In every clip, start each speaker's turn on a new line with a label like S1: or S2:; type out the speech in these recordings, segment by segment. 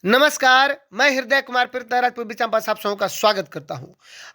S1: नमस्कार, मैं हृदय कुमार पृथ्वीराजपुर बिचांपा आप सबों का स्वागत करता हूं।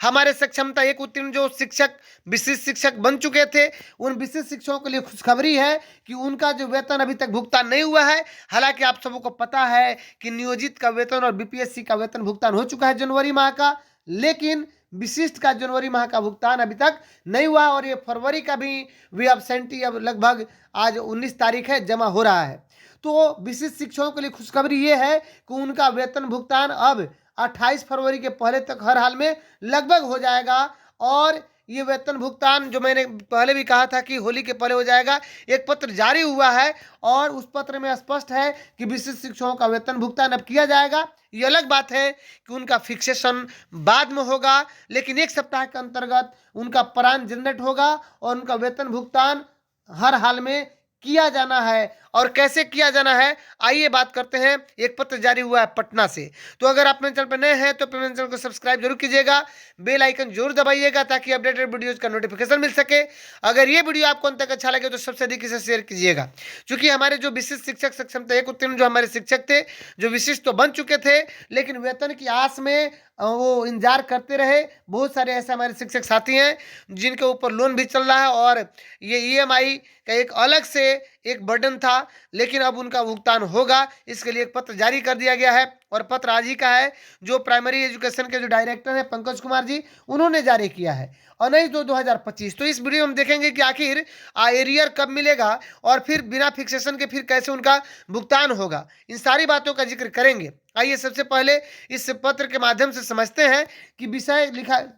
S1: हमारे सक्षमता एक उत्तीर्ण जो शिक्षक विशिष्ट शिक्षक बन चुके थे, उन विशिष्ट शिक्षकों के लिए खुशखबरी है कि उनका जो वेतन अभी तक भुगतान नहीं हुआ है। हालांकि आप सबों को पता है कि नियोजित का वेतन और बीपीएससी का वेतन भुगतान हो चुका है जनवरी माह का, लेकिन विशिष्ट का जनवरी माह का भुगतान अभी तक नहीं हुआ और ये फरवरी का भी अब्सेंटी अब लगभग आज 19 तारीख है, जमा हो रहा है। तो विशिष्ट शिक्षकों के लिए खुशखबरी ये है कि उनका वेतन भुगतान अब 28 फरवरी के पहले तक हर हाल में लगभग हो जाएगा। और ये वेतन भुगतान जो मैंने पहले भी कहा था कि होली के पहले हो जाएगा, एक पत्र जारी हुआ है और उस पत्र में स्पष्ट है कि विशिष्ट शिक्षकों का वेतन भुगतान अब किया जाएगा। ये अलग बात है कि उनका फिक्सेशन बाद में होगा, लेकिन एक सप्ताह के अंतर्गत उनका प्रान जनरेट होगा और उनका वेतन भुगतान हर हाल में किया जाना है। और कैसे किया जाना है, आइए बात करते हैं। एक पत्र जारी हुआ है पटना से। तो अगर आप मेरे चैनल पर नए हैं तो मेरे चैनल को सब्सक्राइब जरूर कीजिएगा, बेल आइकन जरूर दबाइएगा ताकि अपडेटेड वीडियोज का नोटिफिकेशन मिल सके। अगर ये वीडियो आपको अंत तक अच्छा लगे तो सबसे अधिक इसे शेयर कीजिएगा, क्योंकि हमारे जो विशिष्ट शिक्षक सक्षमता एक उत्तीर्ण जो हमारे शिक्षक थे, जो विशिष्ट तो बन चुके थे, लेकिन वेतन की आस में वो इंतजार करते रहे। बहुत सारे ऐसे हमारे शिक्षक साथी हैं जिनके ऊपर लोन भी चल रहा है और ये ईएमआई का एक अलग से एक बर्डन था, लेकिन अब उनका भुगतान होगा। इसके लिए एक पत्र जारी कर दिया गया है और पत्र आज ही का है, जो प्राइमरी एजुकेशन के जो डायरेक्टर हैं पंकज कुमार जी, उन्होंने जारी किया है और नहीं तो 2025। तो इस वीडियो में हम देखेंगे कि आखिर एरियर कब मिलेगा और फिर बिना फिक्सेशन के फिर कैसे उनका भुगतान होगा। इन सारी बातों का जिक्र करेंगे। आइए सबसे पहले इस पत्र के माध्यम से समझते हैं कि विषय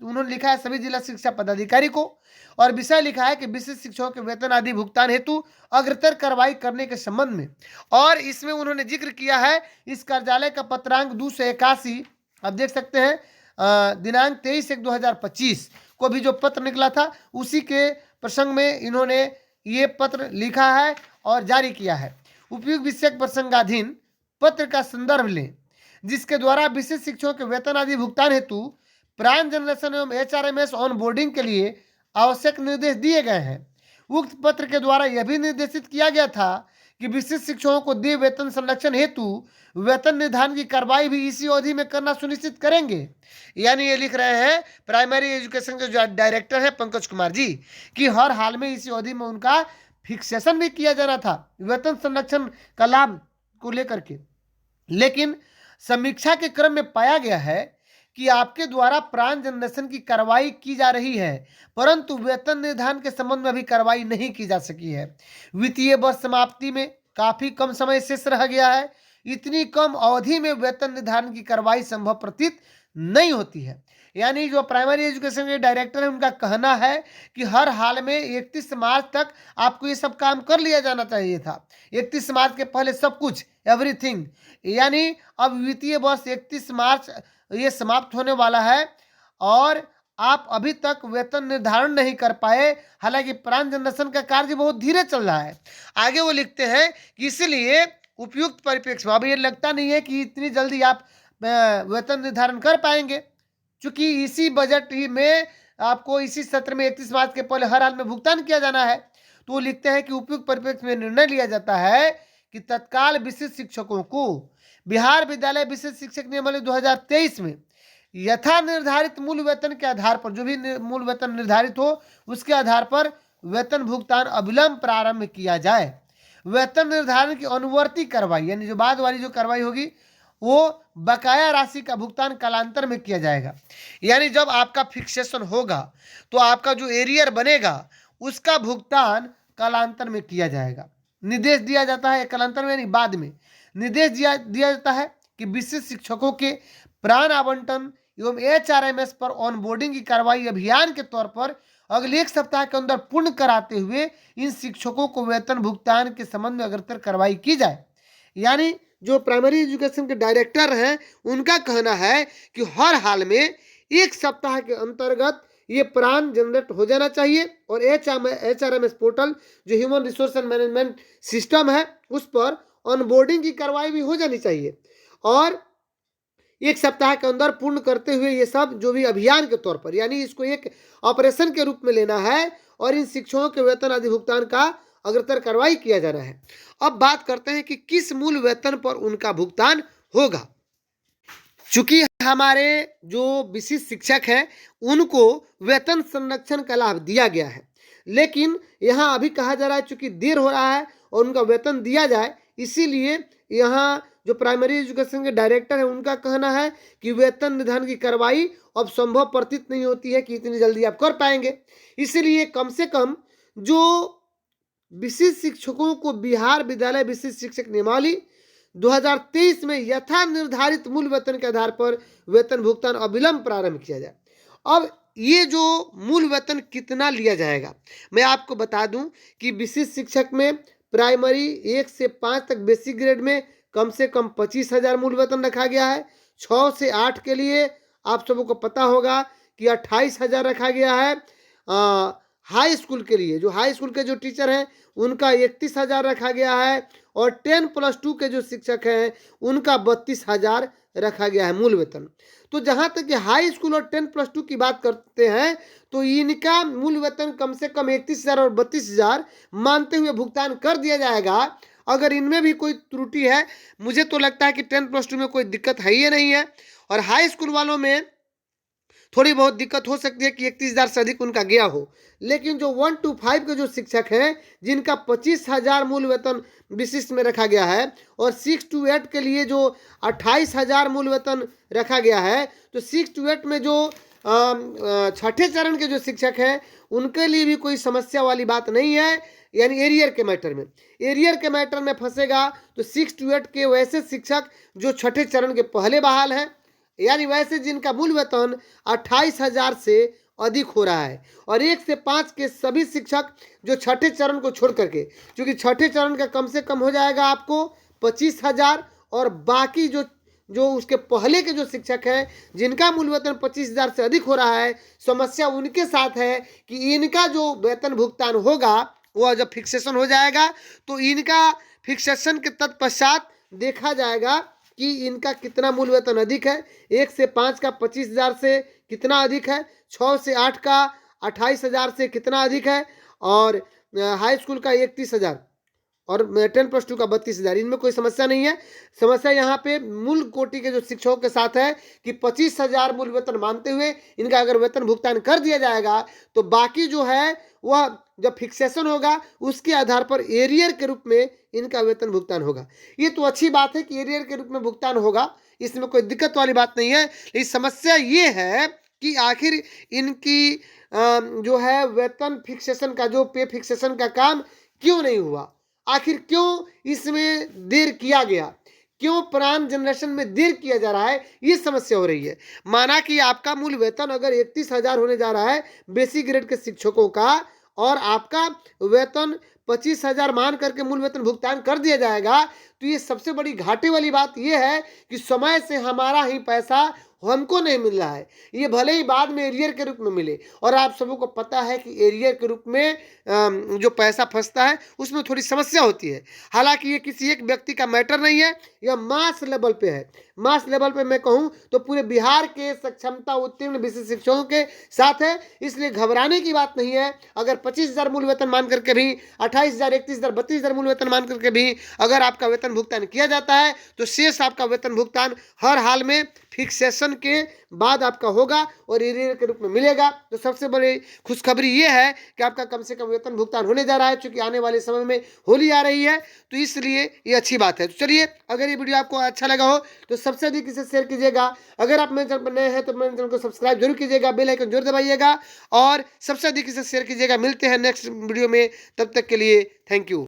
S1: उन्होंने लिखा है सभी जिला शिक्षा पदाधिकारी को, और विषय लिखा है कि विशिष्ट शिक्षकों के वेतन आदि भुगतान हेतु अग्रतर कार्रवाई करने के संबंध में। और इसमें उन्होंने जिक्र किया है इस कार्यालय का पत्रांक 281, आप देख सकते हैं, दिनांक 23/1/2025 को भी जो पत्र निकला था उसी के प्रसंग में इन्होंने ये पत्र लिखा है और जारी किया है। उपयुक्त विषय प्रसंगाधीन पत्र का संदर्भ लें, जिसके द्वारा विशिष्ट शिक्षकों के वेतन आदि भुगतान हेतु प्राण जनरेशन एवं एचआरएमएस ऑन बोर्डिंग के लिए आवश्यक निर्देश दिए गए हैं। उक्त पत्र के द्वारा यह भी निर्देशित किया गया था कि विशिष्ट शिक्षकों को दिए वेतन संरक्षण हेतु वेतन निर्धारण की कार्रवाई भी इसी अवधि में करना सुनिश्चित करेंगे। यानी ये लिख रहे हैं प्राइमरी एजुकेशन के जो डायरेक्टर हैं पंकज कुमार जी, कि हर हाल में इसी अवधि में उनका फिक्सेशन भी किया जाना था वेतन संरक्षण का लाभ को लेकर के। लेकिन समीक्षा के क्रम में पाया गया है कि आपके द्वारा प्राण जनरेशन की कार्रवाई की जा रही है, परंतु वेतन निर्धारण के संबंध में अभी कार्रवाई नहीं की जा सकी है। वित्तीय वर्ष समाप्ति में काफी कम समय शेष रह गया है। इतनी कम अवधि में वेतन निर्धारण की कार्रवाई संभव प्रतीत नहीं होती है। यानी जो प्राइमरी एजुकेशन के डायरेक्टर है, उनका कहना है कि हर हाल में 31 मार्च तक आपको ये सब काम कर लिया जाना चाहिए था। 31 मार्च के पहले सब कुछ, एवरीथिंग। यानी अब वित्तीय वर्ष 31 मार्च ये समाप्त होने वाला है और आप अभी तक वेतन निर्धारण नहीं कर पाए। हालांकि प्राण जनरेशन का कार्य बहुत धीरे चल रहा है। आगे वो लिखते हैं कि इसलिए उपयुक्त परिप्रेक्ष्य में अब ये लगता नहीं है कि इतनी जल्दी आप वेतन निर्धारण कर पाएंगे, क्योंकि इसी बजट ही में आपको इसी सत्र में 31 मार्च के पहले हर हाल में भुगतान किया जाना है। तो वो लिखते हैं कि उपयुक्त परिप्रेक्ष्य में निर्णय लिया जाता है कि तत्काल विशिष्ट शिक्षकों को बिहार विद्यालय विशिष्ट शिक्षक नियमावली 2023 में यथा निर्धारित मूल वेतन के आधार पर, जो भी मूल वेतन निर्धारित हो उसके आधार पर वेतन भुगतान अविलंब प्रारंभ किया जाए। वेतन निर्धारण की अनुवर्ती कार्रवाई, यानी जो बाद वाली जो कार्रवाई होगी, वो बकाया राशि का भुगतान कालांतर में किया जाएगा। यानी जब आपका फिक्सेशन होगा तो आपका जो एरियर बनेगा उसका भुगतान कालांतर में किया जाएगा। निर्देश दिया जाता है कालांतर में, यानी बाद में निर्देश दिया जाता है कि विशिष्ट शिक्षकों के प्राण आवंटन एवं एचआरएमएस पर ऑनबोर्डिंग की कार्रवाई अभियान के तौर पर अगले एक सप्ताह के अंदर पूर्ण कराते हुए इन शिक्षकों को वेतन भुगतान के संबंध में अग्रतर कार्रवाई की जाए। यानी जो प्राइमरी एजुकेशन के डायरेक्टर हैं, उनका कहना है कि हर हाल में एक सप्ताह के अंतर्गत ये प्राण जनरेट हो जाना चाहिए और एचआरएमएस पोर्टल जो human resource and management system है उस पर ऑनबोर्डिंग की कार्रवाई भी हो जानी चाहिए और एक सप्ताह के अंदर पूर्ण करते हुए ये सब जो भी अभियान के तौर पर, यानी इसको एक ऑपरेशन के रूप में लेना है और इन शिक्षकों के वेतन आदि भुगतान का अग्रतर कार्रवाई किया जा रहा है। अब बात करते हैं कि किस मूल वेतन पर उनका भुगतान होगा। चूंकि हमारे जो विशिष्ट शिक्षक हैं उनको वेतन संरक्षण का लाभ दिया गया है, लेकिन यहाँ अभी कहा जा रहा है चूंकि देर हो रहा है और उनका वेतन दिया जाए, इसीलिए यहाँ जो प्राइमरी एजुकेशन के डायरेक्टर है उनका कहना है कि वेतन निर्धारण की कार्रवाई अब संभव प्रतीत नहीं होती है कि इतनी जल्दी आप कर पाएंगे। इसीलिए कम से कम जो विशिष्ट शिक्षकों को बिहार विद्यालय विशिष्ट शिक्षक नियमावली 2023 में यथा निर्धारित मूल वेतन के आधार पर वेतन भुगतान अविलंब प्रारंभ किया जाए। अब ये जो मूल वेतन कितना लिया जाएगा, मैं आपको बता दूं कि विशिष्ट शिक्षक में प्राइमरी 1 से 5 तक बेसिक ग्रेड में कम से कम 25,000 मूल वेतन रखा गया है। 6 से 8 के लिए आप सबको पता होगा कि 28,000 रखा गया है। हाई स्कूल के लिए जो हाई स्कूल के जो टीचर हैं उनका 31,000 रखा गया है, और 10+2 के जो शिक्षक हैं उनका 32,000 रखा गया है मूल वेतन। तो जहाँ तक कि हाई स्कूल और 10+2 की बात करते हैं तो इनका मूल वेतन कम से कम 31,000 और 32,000 मानते हुए भुगतान कर दिया जाएगा। अगर इनमें भी कोई त्रुटि है, मुझे तो लगता है कि 10+2 में कोई दिक्कत है ही नहीं है, और हाई स्कूल वालों में थोड़ी बहुत दिक्कत हो सकती है कि 31,000 से अधिक उनका गया हो, लेकिन जो 1 to 5 के जो शिक्षक हैं जिनका 25,000 मूल वेतन विशिष्ट में रखा गया है, और 6 to 8 के लिए जो 28,000 मूल वेतन रखा गया है, तो 6 to 8 में जो छठे चरण के जो शिक्षक हैं उनके लिए भी कोई समस्या वाली बात नहीं है। यानी एरियर के मैटर में फंसेगा तो 6 to 8 के वैसे शिक्षक जो छठे चरण के पहले बहाल हैं, यानी वैसे जिनका मूल वेतन 28,000 से अधिक हो रहा है, और 1 से 5 के सभी शिक्षक जो छठे चरण को छोड़ करके, क्योंकि छठे चरण का कम से कम हो जाएगा आपको 25,000, और बाकी जो उसके पहले के जो शिक्षक हैं जिनका मूल वेतन 25,000 से अधिक हो रहा है, समस्या उनके साथ है कि इनका जो वेतन भुगतान होगा वह जब फिक्सेशन हो जाएगा तो इनका फिक्सेशन के तत्पश्चात देखा जाएगा कि इनका कितना मूल वेतन अधिक है। 1 से 5 का 25,000 से कितना अधिक है, 6 से 8 का 28,000 से कितना अधिक है, और हाई स्कूल का 31,000 और 10+2 का 32,000। इनमें कोई समस्या नहीं है। समस्या यहाँ पे मूल कोटि के जो शिक्षकों के साथ है कि 25,000 मूल वेतन मानते हुए इनका अगर वेतन भुगतान कर दिया जाएगा तो बाकी जो है वह जब फिक्सेशन होगा उसके आधार पर एरियर के रूप में इनका वेतन भुगतान होगा। ये तो अच्छी बात है कि एरियर के रूप में भुगतान होगा, इसमें कोई दिक्कत वाली बात नहीं है। लेकिन समस्या ये है कि आखिर इनकी जो है वेतन फिक्सेशन का जो पे फिक्सेशन का काम क्यों नहीं हुआ, आखिर क्यों इसमें देर किया गया, क्यों प्राइम जनरेशन में देर किया जा रहा है, ये समस्या हो रही है। माना कि आपका मूल वेतन अगर 31,000 होने जा रहा है बेसिक ग्रेड के शिक्षकों का, और आपका वेतन 25,000 मान करके मूल वेतन भुगतान कर दिया जाएगा, तो ये सबसे बड़ी घाटे वाली बात ये है कि समय से हमारा ही पैसा हमको नहीं मिल रहा है। ये भले ही बाद में एरियर के रूप में मिले, और आप सबको पता है कि एरियर के रूप में जो पैसा फंसता है उसमें थोड़ी समस्या होती है। हालांकि ये किसी एक व्यक्ति का मैटर नहीं है, यह मास लेवल पे है। मास लेवल पे मैं कहूँ तो पूरे बिहार के सक्षमता उत्तीर्ण विशिष्ट शिक्षकों के साथ है, इसलिए घबराने की बात नहीं है। अगर 25,000 मूल वेतन मान करके भी 28,000, 31,000, 32,000 मूल वेतन मान करके भी अगर आपका वेतन भुगतान किया जाता है तो शेष आपका वेतन भुगतान हर हाल में फिक्सेशन के बाद आपका होगा और एरियर के रूप में मिलेगा। तो सबसे बड़ी खुशखबरी ये है कि आपका कम से कम वेतन भुगतान होने जा रहा है, क्योंकि आने वाले समय में होली आ रही है, तो इसलिए ये अच्छी बात है। तो चलिए, अगर ये वीडियो आपको अच्छा लगा हो तो सबसे अधिक इसे शेयर कीजिएगा। अगर आप मेरे चैनल पर नए हैं तो मेरे चैनल को सब्सक्राइब जरूर कीजिएगा, बेल आइकन जरूर दबाइएगा, और सबसे अधिक इसे शेयर कीजिएगा। मिलते हैं नेक्स्ट वीडियो में, तब तक के लिए थैंक यू।